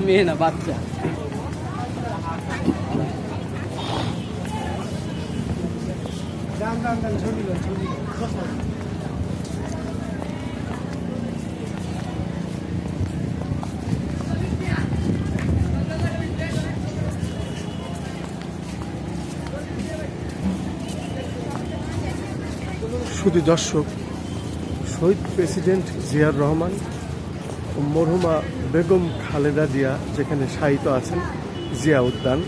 মেয়ে না বাচ্চা। শুধু দর্শক, শহীদ প্রেসিডেন্ট জিয়াউর রহমান ও মরহুমা বেগম খালেদা জিয়া যেখানে শায়িত আছেন জিয়া উদ্যান,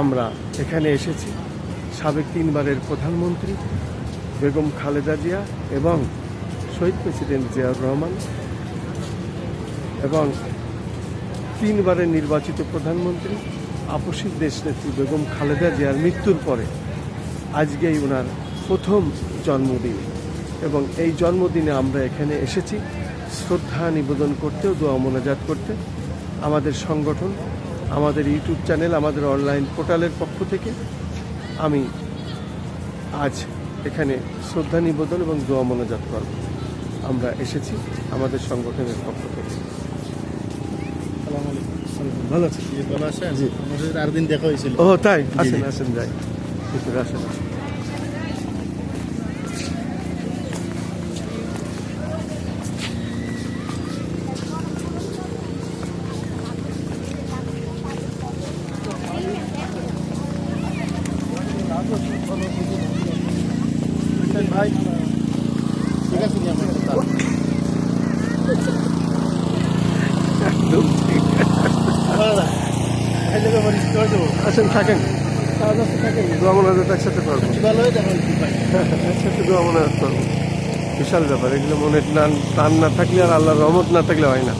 আমরা এখানে এসেছি। সাবেক 3 বারের প্রধানমন্ত্রী বেগম খালেদা জিয়া এবং শহীদ প্রেসিডেন্ট জিয়াউর রহমান এবং 3 বারের নির্বাচিত প্রধানমন্ত্রী আপসী দেশনেত্রী বেগম খালেদা জিয়ার মৃত্যুর পরে আজকেই ওনার প্রথম জন্মদিন, এবং এই জন্মদিনে আমরা এখানে এসেছি শ্রদ্ধা নিবেদন করতে ও দোয়া মোনাজাত করতে। আমাদের সংগঠন, আমাদের ইউটিউব চ্যানেল, আমাদের অনলাইন পোর্টালের পক্ষ থেকে আমি আজ এখানে শ্রদ্ধা নিবেদন এবং দোয়া মোনাজাত করব। আমরা এসেছি আমাদের সংগঠনের পক্ষ থেকে। ভালো আছেন? ভালো আছেন? জি। আমাদের আর দিন দেখা হয়েছিল। ও তাই, আসেন আসেন, যাই ভিতরে আসেন। ভাই ঠিক আছে নি আমার কথা। একদম ঠিক। আসেন, থাকেন, থাকেন, দোয়া মোনাজাত একসাথে করবো। ভালো হয়ে যাবে ভাই। একসাথে দোয়া মোনাজাত করবো। বিশাল ব্যাপার এগুলো, মনের টান না থাকলে আর আল্লাহর রহমত না থাকলে হয় না।